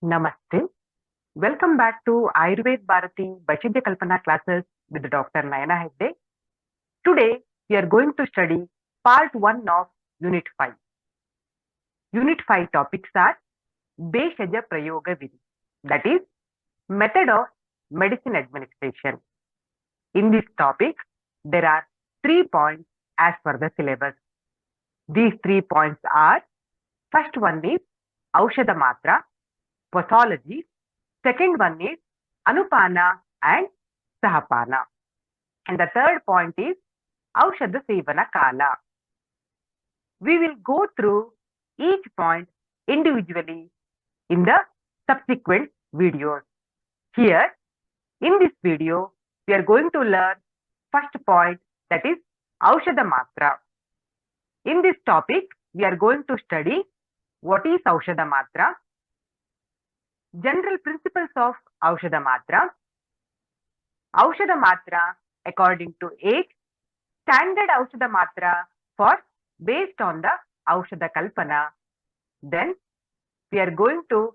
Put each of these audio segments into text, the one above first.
Namaste. Welcome back to Ayurved Bharati Bhaishajya Kalpana classes with Dr. Nayana Hedge. Today, we are going to study part 1 of Unit 5. Unit 5 topics are Bheshajaprayogavidhi, that is, method of medicine administration. In this topic, there are 3 points as per the syllabus. These 3 points are: first one is Aushadha Matra, Posology. Second one is Anupana and Sahapana. And the third point is Aushadha Sevana Kala. We will go through each point individually in the subsequent videos. Here, in this video, we are going to learn first point, that is Aushadha Matra. In this topic, we are going to study what is Aushadha Matra, general principles of Aushadha Matra, Aushadha Matra according to age, standard Aushadha Matra for based on the Aushadha Kalpana. Then we are going to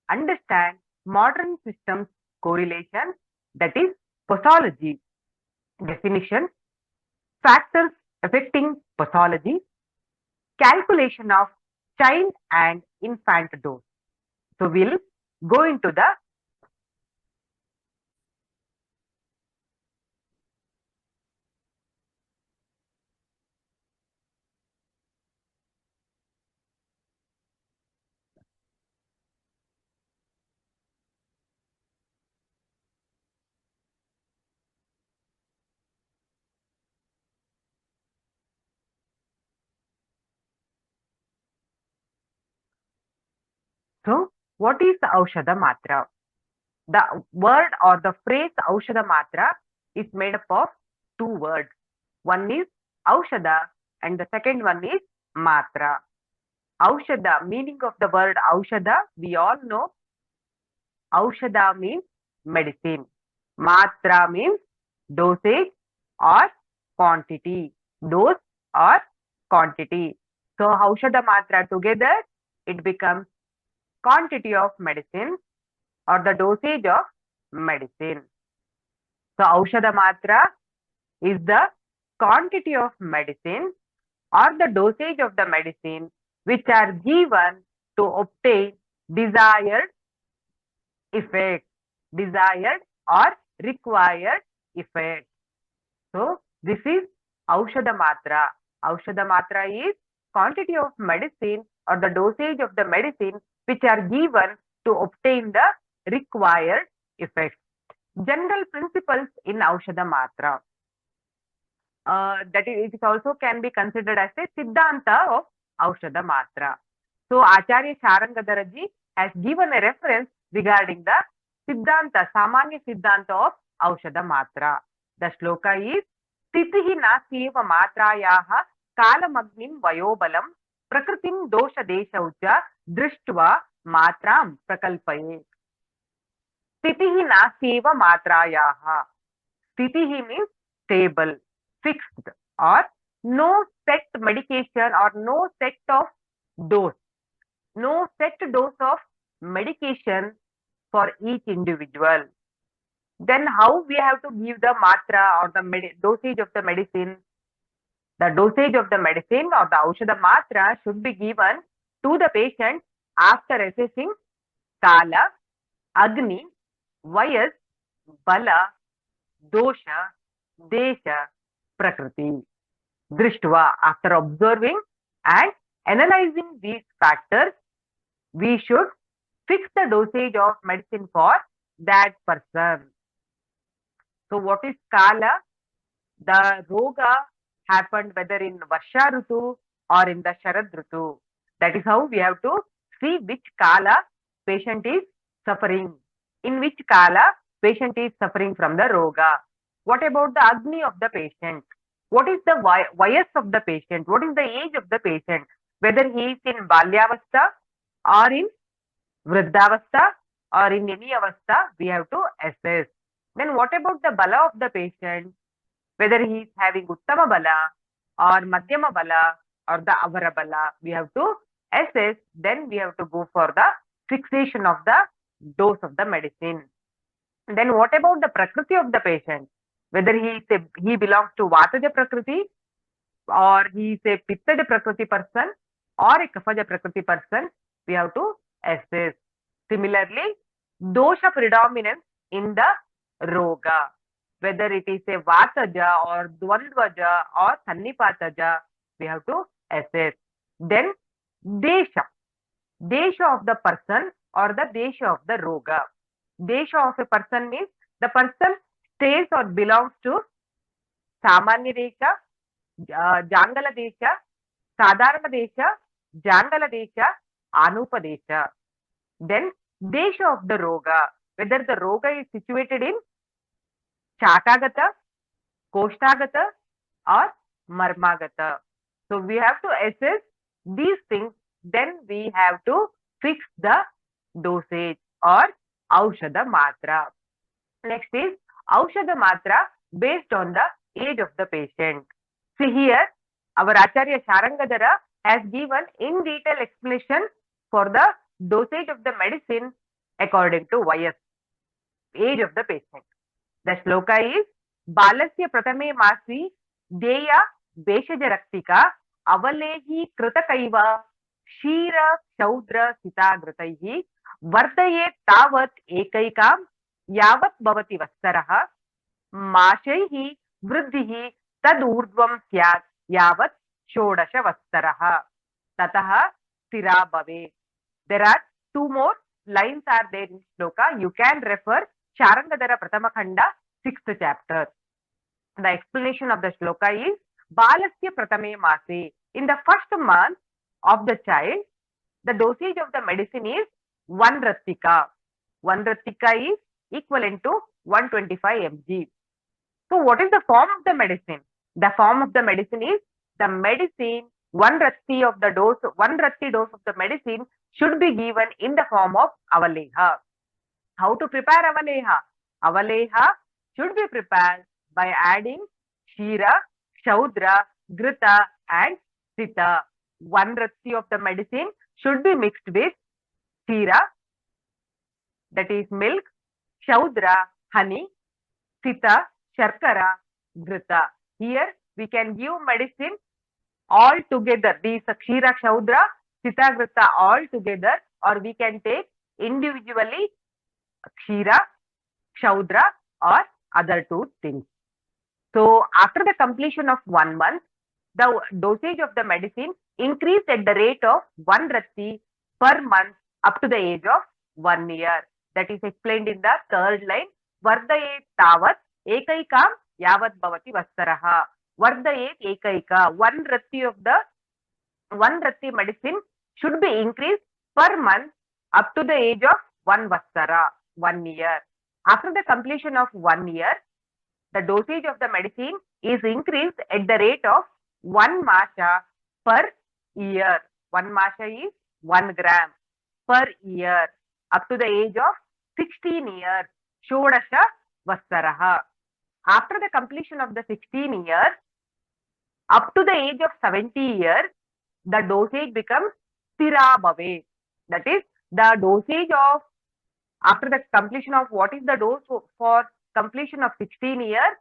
understand modern systems correlation, that is posology, definition, factors affecting posology, calculation of child and infant dose. So we'll go into the So, what is Aushadha Matra? The word or the phrase Aushadha Matra is made up of 2 words. One is Aushadha and the second one is Matra. Aushadha, meaning of the word Aushadha, we all know. Aushadha means medicine. Matra means dosage or quantity. Dose or quantity. So, Aushadha Matra together, it becomes quantity of medicine or the dosage of medicine. So, Aushadha Matra is the quantity of medicine or the dosage of the medicine which are given to obtain desired effect, desired or required effect. So, this is Aushadha Matra. Aushadha Matra is quantity of medicine or the dosage of the medicine which are given to obtain the required effect. General principles in Aushadha Matra. That is, it also can be considered as a Siddhanta of Aushadha Matra. So, Acharya Sharangadaraji has given a reference regarding the Siddhanta, Samanya Siddhanta of Aushadha Matra. The shloka is Stitihi Nasyeva Matrayaha Kalamagnim Vayobalam Prakritim Dosha Deshaucha Drishtva Matram Prakalpaye. Stitihi Nasyeva Matrayaha. Stitihi means stable, fixed, or no set medication or no set of dose. No set dose of medication for each individual. Then how we have to give the matra or the dosage of the medicine? The dosage of the medicine or the Aushadha Matra should be given to the patient after assessing Kala, Agni, Vayas, Bala, Dosha, Desha, Prakriti. Drishtva, after observing and analyzing these factors, we should fix the dosage of medicine for that person. So, what is Kala? The Roga happened whether in Varsha Rutu or in the Sharad Rutu. That is how we have to see which Kala patient is suffering. In which Kala patient is suffering from the Roga. What about the Agni of the patient? What is the vayas of the patient? What is the age of the patient? Whether he is in Balyavastha or in Vriddhavastha or in any avastha, we have to assess. Then what about the Bala of the patient? Whether he is having Uttama Bala or Madhyama Bala or the Avara Bala, we have to assess. Then we have to go for the fixation of the dose of the medicine. Then what about the prakriti of the patient? Whether he belongs to Vataja prakriti, or he is a Pittaja prakriti person, or a Kaphaja prakriti person, we have to assess. Similarly, dosha predominance in the roga, whether it is a Vataja or Dvandvaja or Sannipataja, we have to assess. Then desha, desha of the person or the desha of the roga. Desha of a person means the person stays or belongs to Samanya desha, Jangala desha, Sadharana desha, Jangala desha, Anupa desha. Then desha of the roga, whether the roga is situated in Chakagata, Koshtagata or Marmagata. So we have to assess these things, then we have to fix the dosage or Aushadha Matra. Next is Aushadha Matra based on the age of the patient. See here, our Acharya Sharangadhara has given in detail explanation for the dosage of the medicine according to YS, age of the patient. The shloka is Balasya Pratame Masi Deya Bheshajaprayogavidhi Avalehi Kritakaiva Shira Shaudra Sitagrataihi Vardaye Tavat Ekaikam Yavat Bhavati Vastaraha Mashaihi Vriddhihi Tad Urdvam Syat Yavat Shodasha Vastaraha Tataha Stira Bhave. There are two more lines are there in shloka. You can refer Sharangadhara Pratama Khanda, 6th chapter. The explanation of the shloka is Balasya Pratame Mase. In the first month of the child, the dosage of the medicine is 1 Rattika. 1 Rattika is equivalent to 125 mg. So what is the form of the medicine? The form of the medicine is the medicine, 1 Ratti of the dose, 1 Ratti dose of the medicine should be given in the form of avaleha. How to prepare avaleha? Avaleha should be prepared by adding Shira, Shaudra, Grita and Sita. 1 Ratti of the medicine should be mixed with Shira, that is milk, Shaudra, honey, Sita, Sharkara, Grita. Here we can give medicine all together, these Kshira, Shaudra, Sita, Grita all together, or we can take individually Kshira, Shaudra or other two things. So after the completion of 1 month, the dosage of the medicine increased at the rate of 1 Ratti per month up to the age of 1 year. That is explained in the third line. Vardaye tavat ekaikam yavat bhavati vastaraha. Vardaye ekaika. 1 Ratti of the 1 Ratti medicine should be increased per month up to the age of 1 Vastara, 1 year. After the completion of 1 year, the dosage of the medicine is increased at the rate of 1 Masha per year. 1 Masha is 1 gram per year up to the age of 16 years. Shodasha Vastaraha. After the completion of the 16 years, up to the age of 70 years, the dosage becomes Stira Bhave. That is, the dosage of, after the completion of, what is the dose for completion of 16 years,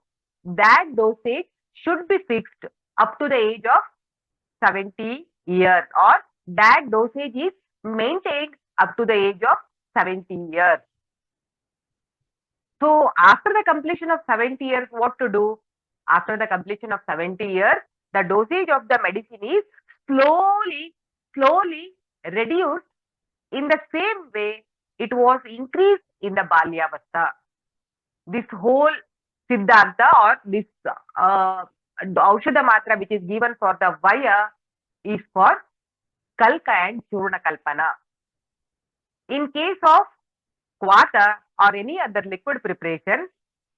that dosage should be fixed up to the age of 70 years, or that dosage is maintained up to the age of 70 years. So after the completion of 70 years, what to do? After the completion of 70 years, the dosage of the medicine is slowly reduced in the same way it was increased in the Balyavastha. This whole Siddhanta or this Aushadha Matra which is given for the Vaya is for Kalka and Churna Kalpana. In case of Kvata or any other liquid preparation,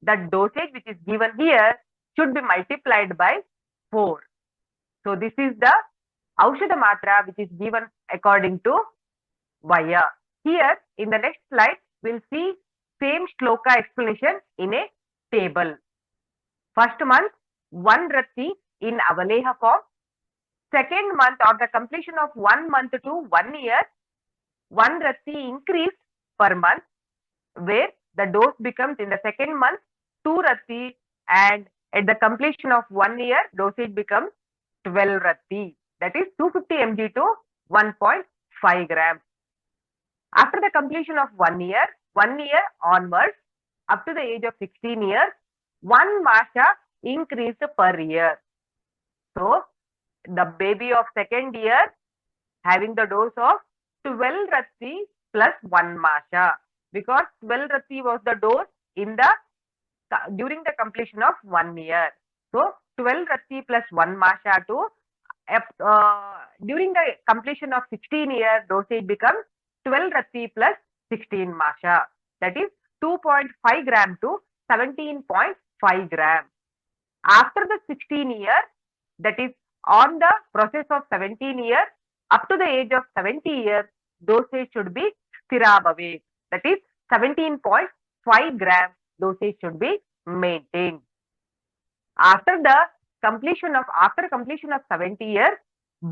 the dosage which is given here should be multiplied by 4. So this is the Aushadha Matra which is given according to Vaya. Here in the next slide, we'll see same shloka explanation in a table. First month, 1 Ratti in Avaleha form. Second month or the completion of 1 month to 1 year, 1 Ratti increased per month where the dose becomes in the second month 2 rati, and at the completion of 1 year, dosage becomes 12 rati. That is 250 mg to 1.5 grams. After the completion of 1 year onwards, up to the age of 16 years, 1 masha increased per year. So, the baby of second year having the dose of 12 rati plus 1 masha, because 12 rati was the dose in the during the completion of 1 year. So, 12 rati plus 1 masha to during the completion of 16 year, dosage becomes 12 rati plus 16 masha. That is 2.5 gram to 17.5 gram. After the 16 year, that is on the process of 17 years, up to the age of 70 years, dosage should be sthirabhavet. That is 17.5 gram dosage should be maintained. After completion of 70 years,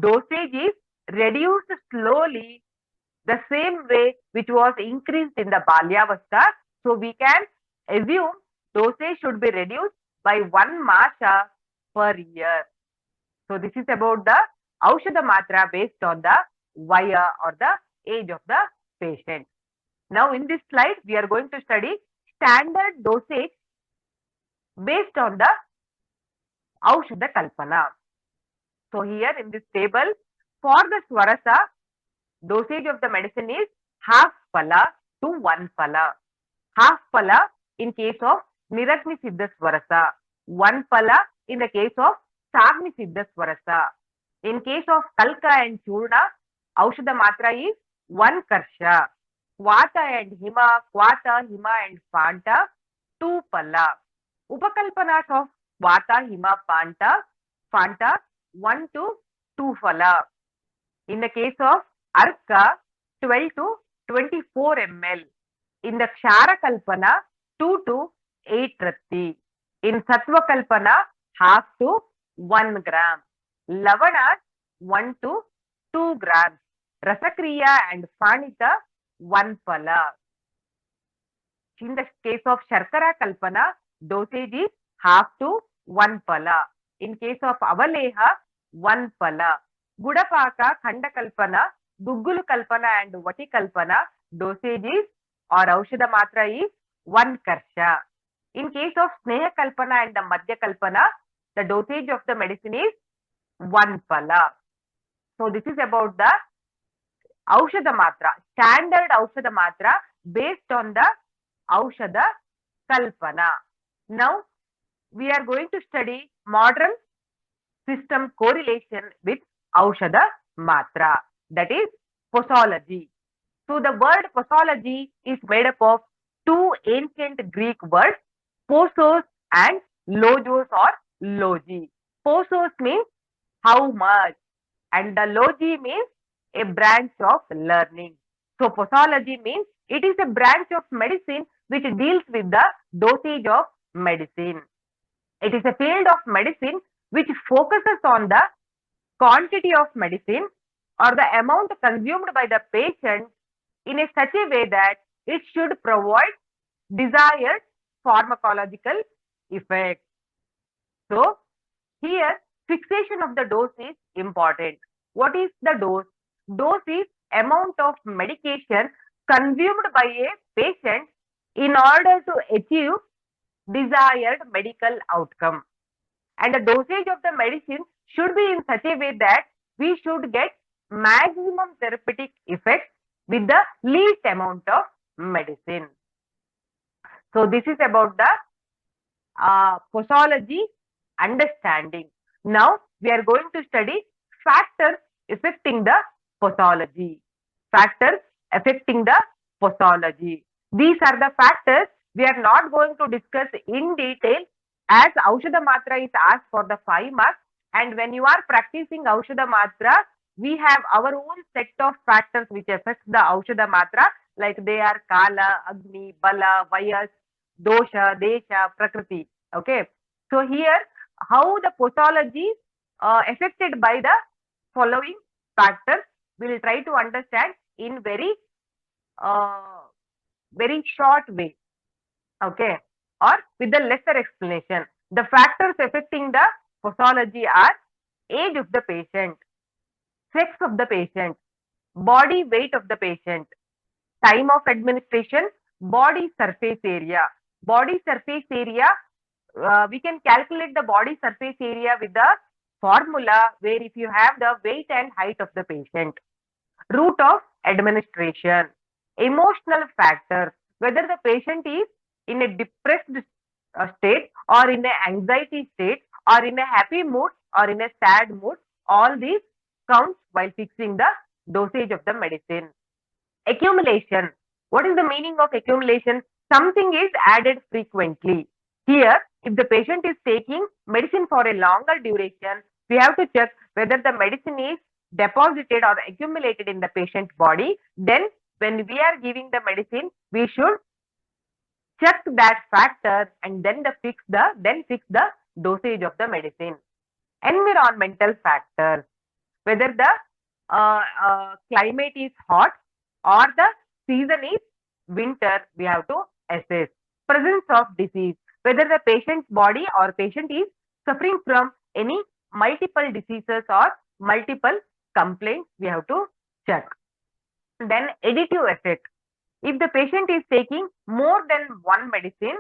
dosage is reduced slowly, the same way which was increased in the balyavastha. So we can assume dosage should be reduced by 1 masha per year. So this is about the Aushadha Matra based on the vaya or the age of the patient. Now in this slide, we are going to study standard dosage based on the Aushadha Kalpana. So here in this table, for the Swarasa, dosage of the medicine is half phala to 1 phala. Half phala in case of Niragni Siddha Swarasa, 1 phala in the case of Sagni Siddha Swarasa. In case of Kalka and Churna, Aushadha Matra is 1 karsha. Kvata and Hima, and Panta, 2 phala. Upakalpanas of Vata, Hima, Panta, 1 to 2 phala. In the case of Arka, 12 to 24 ml. In the Kshara Kalpana, 2 to 8 rati. In Sattva Kalpana, half to 1 gram. Lavanas, 1 to 2 grams. Rasakriya and Phanita, 1 phala. In the case of Sharkara Kalpana, dosage is half to 1 phala. In case of Avaleha, 1 phala. Gudapaka, Khanda Kalpana, Duggulu Kalpana and Vati Kalpana, dosage is or Aushadha Matra is 1 karsha. In case of Sneha Kalpana and the Madhya Kalpana, the dosage of the medicine is 1 phala. So this is about the Aushadha Matra, standard Aushadha Matra based on the Aushadha Kalpana. Now we are going to study modern system correlation with Aushadha Matra, that is posology. So the word posology is made up of 2 ancient Greek words, posos and logos or logi. Posos means how much and the logi means a branch of learning. So posology means it is a branch of medicine which deals with the dosage of medicine. It is a field of medicine which focuses on the quantity of medicine or the amount consumed by the patient in a such a way that it should provide desired pharmacological effect. So here fixation of the dose is important. What is the dose? Dose is amount of medication consumed by a patient in order to achieve desired medical outcome. And the dosage of the medicine should be in such a way that we should get maximum therapeutic effect with the least amount of medicine. So this is about the posology understanding. Now we are going to study factors affecting the posology. Factors affecting the posology. These are the factors we are not going to discuss in detail, as Aushadha Matra is asked for the 5 marks, and when you are practicing Aushadha Matra, we have our own set of factors which affect the Aushadha Matra, like they are Kala, Agni, Bala, Vayas, Dosha, Desha, Prakriti. Okay. So here, how the posology affected by the following factors, we will try to understand in very very short way, okay, or with the lesser explanation. The factors affecting the posology are age of the patient, sex of the patient, body weight of the patient, time of administration, body surface area. Body surface area, we can calculate the body surface area with the formula where if you have the weight and height of the patient. Route of administration, emotional factors, whether the patient is in a depressed state or in an anxiety state or in a happy mood or in a sad mood, all these counts while fixing the dosage of the medicine. Accumulation. What is the meaning of accumulation? Something is added frequently. Here, if the patient is taking medicine for a longer duration, we have to check whether the medicine is deposited or accumulated in the patient body. Then, when we are giving the medicine, we should check that factor and then fix the dosage of the medicine. Environmental factors, whether the climate is hot or the season is winter, we have to assess. Presence of disease, whether the patient's body or patient is suffering from any multiple diseases or multiple complaints, we have to check. Then additive effect. If the patient is taking more than one medicine,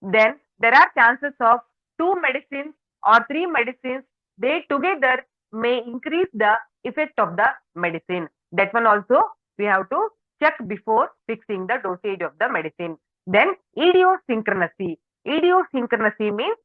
then there are chances of two medicines or three medicines, they together may increase the effect of the medicine. That one also we have to check before fixing the dosage of the medicine. Then idiosyncrasy. Idiosyncrasy means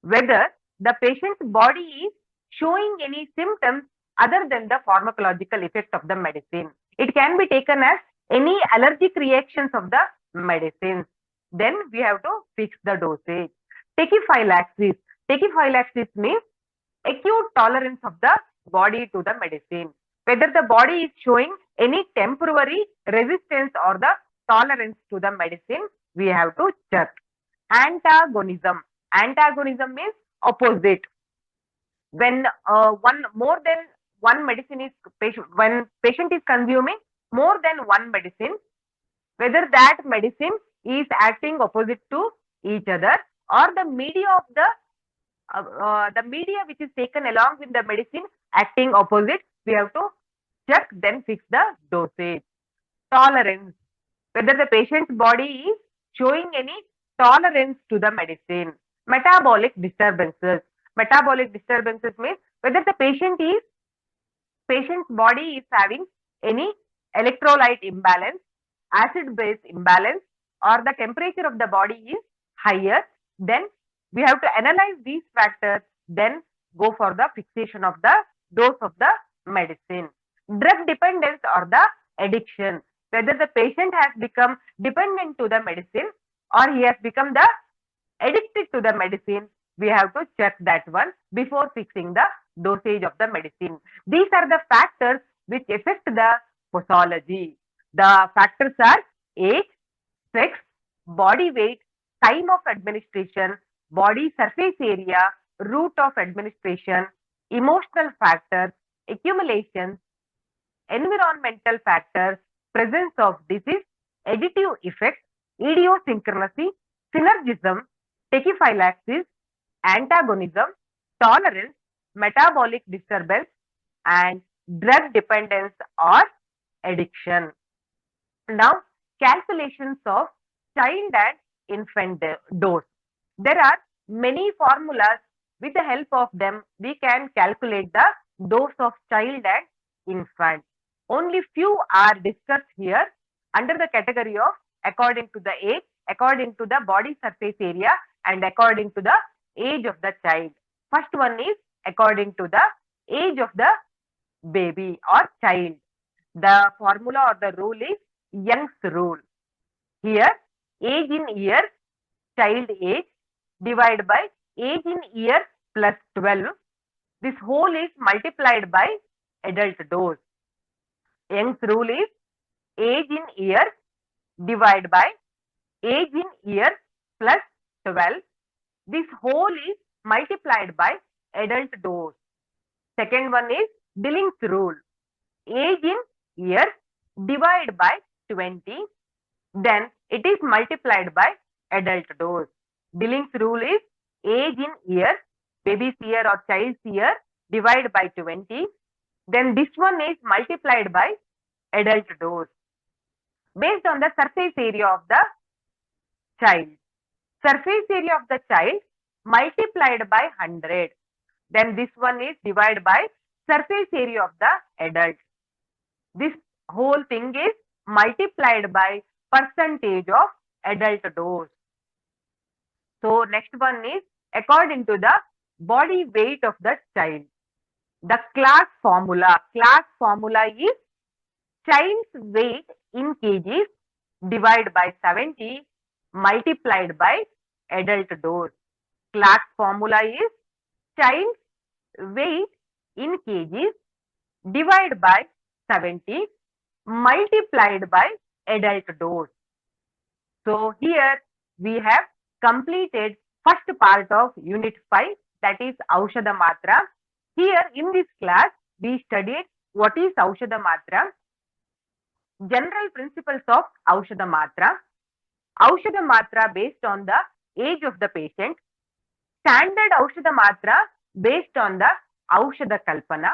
whether the patient's body is showing any symptoms other than the pharmacological effect of the medicine. It can be taken as any allergic reactions of the medicines. Then we have to fix the dosage. Tachyphylaxis. Tachyphylaxis means acute tolerance of the body to the medicine. Whether the body is showing any temporary resistance or the tolerance to the medicine, we have to check. Antagonism. Antagonism means opposite. When more than one medicine is when patient is consuming more than one medicine, whether that medicine is acting opposite to each other or the media of the media which is taken along with the medicine acting opposite, we have to check, then fix the dosage. Tolerance, whether the patient's body is showing any tolerance to the medicine. Metabolic disturbances. Metabolic disturbances means whether the patient's body is having any electrolyte imbalance, acid base imbalance, or the temperature of the body is higher, then we have to analyze these factors, then go for the fixation of the dose of the medicine. Drug dependence or the addiction, whether the patient has become dependent to the medicine or he has become the addicted to the medicine, we have to check that one before fixing the dosage of the medicine. These are the factors which affect the posology. The factors are age, sex, body weight, time of administration, body surface area, route of administration, emotional factors, accumulations, environmental factors, presence of disease, additive effect, idiosyncrasy, synergism, tachyphylaxis, antagonism, tolerance, metabolic disturbance, and drug dependence or addiction. Now, calculations of child and infant dose. There are many formulas. With the help of them, we can calculate the dose of child and infant. Only few are discussed here under the category of according to the age, according to the body surface area, and according to the age of the child. First one is according to the age of the baby or child. The formula or the rule is Young's rule. Here, age in years, child age, divided by age in years plus 12. This whole is multiplied by adult dose. Young's rule is age in years divided by age in years plus 12. This whole is multiplied by adult dose. Second one is Billings rule. Age in years divided by 20. then it is multiplied by adult dose. Billings rule is age in years, baby's year or child's year, divide by 20. Then this one is multiplied by adult dose based on the surface area of the child. Surface area of the child multiplied by 100. Then this one is divided by surface area of the adult. This whole thing is multiplied by percentage of adult dose. So next one is according to the body weight of the child. The class formula is child's weight in kgs divided by 70 multiplied by adult dose. Class formula is child's weight in kgs divided by 70 multiplied by adult dose. So here we have completed first part of unit 5, that is Aushadha Matra. Here in this class we studied what is Aushadha Matra, general principles of Aushadha Matra, Aushadha Matra based on the age of the patient, standard Aushadha Matra based on the Aushadha Kalpana,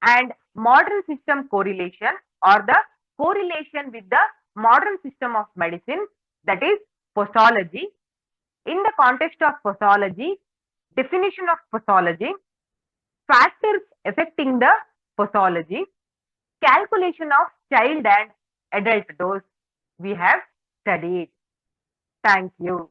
and modern system correlation or the correlation with the modern system of medicine, that is posology. In the context of posology, definition of posology, factors affecting the posology, calculation of child and adult dose we have studied. Thank you.